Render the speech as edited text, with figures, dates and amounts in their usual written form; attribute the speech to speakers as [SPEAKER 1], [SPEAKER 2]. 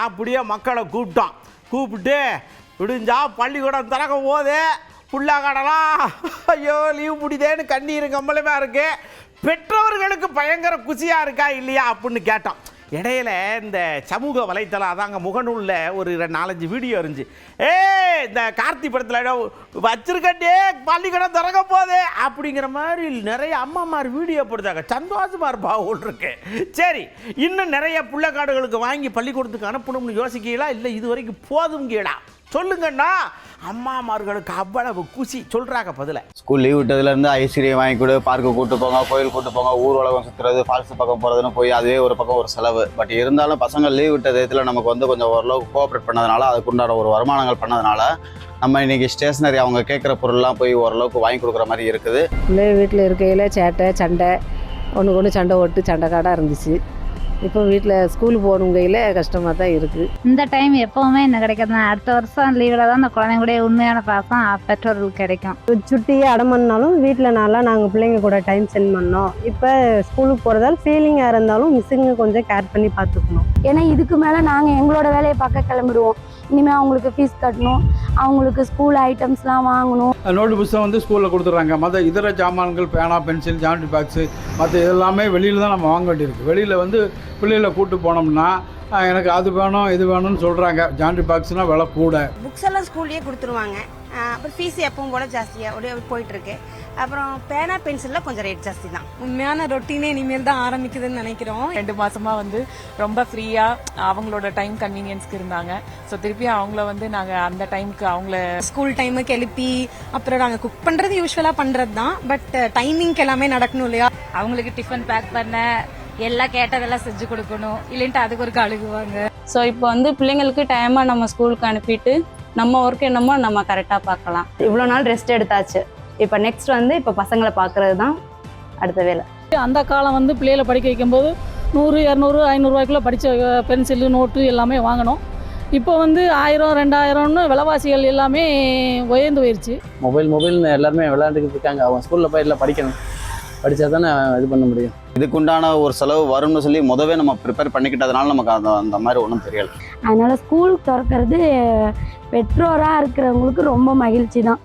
[SPEAKER 1] அப்படியே மக்களை கூப்பிட்டு விடிஞ்சா பள்ளிக்கூடம் திறக்க போது புள்ளா கடலாம் ஐயோ லீவ் முடிதேன்னு கண்ணீர் கம்பளமா இருக்கு. பெற்றோர்களுக்கு பயங்கர குசியாக இருக்கா இல்லையா அப்படின்னு கேட்டோம். இடையில இந்த சமூக வலைத்தளம் அதாங்க முகநூலில் ஒரு 4-5 வீடியோ இருந்துச்சு. இந்த கார்த்தி படத்தில் வச்சிருக்கட்டே பள்ளிக்கூடம் திறக்க போதே அப்படிங்கிற மாதிரி நிறைய அம்மாமார் வீடியோ போடுறாங்க. சந்தோஷமாக இருப்பா இருக்கு. சரி, இன்னும் நிறைய புள்ளக்காடுகளுக்கு வாங்கி பள்ளிக்கூடத்துக்கு அனுப்பணும்னு யோசிக்கீங்களா? இல்லை இது வரைக்கும் போதுங்கீழா சொல்லுங்கண்ணா. அம்மாமார்களுக்கு அவ்வளவு குசி சொல்றாங்க பதில.
[SPEAKER 2] ஸ்கூல் லீவ் விட்டதுலேருந்து ஐஸ்கிரீம் வாங்கி கொடு, பார்க்கு கூட்டு போங்க, கோயில் கூட்டு போங்க, ஊர் உலகம் சுற்றுறது, ஃபால்ஸ் பக்கம் போகிறதுன்னு போய் அதுவே ஒரு பக்கம் ஒரு செலவு. பட் இருந்தாலும் பசங்க லீவ் விட்ட டயத்தில் நமக்கு கொஞ்சம் ஓரளவுக்கு கோஆப்ரேட் பண்ணதுனால, அதுக்குண்டான ஒரு வருமானங்கள் பண்ணதுனால நம்ம இன்னைக்கு ஸ்டேஷனரி அவங்க கேட்குற பொருள்லாம் போய் ஓரளவுக்கு வாங்கி கொடுக்குற மாதிரி இருக்குது.
[SPEAKER 3] வீட்டில் இருக்கையில் சண்டை ஒன்று சண்டை ஓட்டு சண்டைக்காடாக இருந்துச்சு. இப்போ வீட்டில் ஸ்கூலுக்கு போகணுங்கையில் கஷ்டமாக தான் இருக்குது.
[SPEAKER 4] இந்த டைம் எப்போவுமே என்ன கிடைக்காது. அடுத்த வருஷம் லீவில் தான் அந்த குழந்தைங்களுடைய உண்மையான பாசம் பெற்றோர்களுக்கு கிடைக்கும்.
[SPEAKER 3] சுட்டியே அடம் பண்ணாலும் வீட்டில் நாங்கள் பிள்ளைங்க கூட டைம் ஸ்பெண்ட் பண்ணோம். இப்போ ஸ்கூலுக்கு போகிறதால ஃபீலிங்காக இருந்தாலும் மிஸ்ஸுங்க கொஞ்சம் கேர் பண்ணி பார்த்துக்கணும்.
[SPEAKER 5] ஏன்னா இதுக்கு மேலே நாங்கள் எங்களோட வேலையை பார்க்க கிளம்பிடுவோம். இனிமேல் அவங்களுக்கு ஃபீஸ் கட்டணும், அவங்களுக்கு ஸ்கூல் ஐட்டம்ஸ்லாம் வாங்கணும்.
[SPEAKER 6] நோட்டு புத்தகம் வந்து ஸ்கூலில் கொடுத்துட்றாங்க. மற்ற இதர ஜாமான்கள் பேனா, பென்சில், ஜாமெட்ரி பாக்ஸு மற்ற இதெல்லாமே வெளியில் தான் நம்ம வாங்க வேண்டியிருக்கு. வெளியில் வந்து பிள்ளைகளை கூப்பிட்டு போனோம்னா எனக்கு அது வேணும் இது வேணும்னு சொல்கிறாங்க. ஜாமெட்ரி பாக்ஸ்னால் விலை கூட.
[SPEAKER 7] புக்ஸ் எல்லாம் ஸ்கூல்லேயே கொடுத்துருவாங்க. அப்புறம் ஃபீஸ் எப்பவும் போல ஜாஸ்தியாக போயிட்டுருக்கு. அப்புறம் பேனா பென்சிலில் கொஞ்சம் ரேட் ஜாஸ்தி தான்.
[SPEAKER 8] உண்மையான ரொட்டீனே இனிமேல் தான் ஆரம்பிக்குதுன்னு நினைக்கிறோம். 2 மாசமா வந்து ரொம்ப ஃப்ரீயாக அவங்களோட டைம் கன்வீனியன்ஸ்க்கு இருந்தாங்க. ஸோ திருப்பி அவங்கள வந்து நாங்கள் அந்த டைமுக்கு அவங்கள
[SPEAKER 7] ஸ்கூல் டைமுக்கு எழுப்பி அப்புறம் நாங்கள் குக் பண்ணுறது யூஸ்வலாக பண்ணுறது தான். பட் டைமிங்க்கு எல்லாமே நடக்கணும் இல்லையா?
[SPEAKER 4] அவங்களுக்கு டிஃபன் பேக் பண்ண எல்லாம் கேட்டதெல்லாம் செஞ்சு கொடுக்கணும், இல்லைன்ட்டு அதுக்கு ஒரு அழுகுவாங்க.
[SPEAKER 9] ஸோ இப்போ வந்து பிள்ளைங்களுக்கு டைமாக நம்ம ஸ்கூலுக்கு அனுப்பிட்டு நம்ம ஒர்க் என்னமோ நம்ம கரெக்டாக பார்க்கலாம்.
[SPEAKER 10] இவ்வளோ நாள் ரெஸ்ட் எடுத்தாச்சு. இப்போ நெக்ஸ்ட் வந்து இப்போ பசங்களை பார்க்குறது தான் அடுத்த வேலை.
[SPEAKER 11] அந்த காலம் வந்து பிள்ளைகளை படிக்க வைக்கும்போது 100, 200, 500 ரூபாய்க்குள்ளே படித்த பென்சிலு, நோட்டு எல்லாமே வாங்கணும். இப்போ வந்து 1000, 2000ன்னு விலைவாசிகள் எல்லாமே உயர்ந்து போயிடுச்சு.
[SPEAKER 12] மொபைல்னு எல்லாருமே விளையாண்டுக்கிட்டு இருக்காங்க. அவங்க ஸ்கூலில் போய் எல்லாம் படிக்கணும், படித்தா தானே இது பண்ண முடியும்.
[SPEAKER 2] இதுக்குண்டான ஒரு செலவு வரும்னு சொல்லி முதவே நம்ம ப்ரிப்பேர் பண்ணிக்கிட்டதுனால நமக்கு அந்த மாதிரி ஒன்றும் தெரியலை.
[SPEAKER 5] அதனால் ஸ்கூல் திறக்கிறது பெற்றோராக இருக்கிறவங்களுக்கு ரொம்ப மகிழ்ச்சி தான்.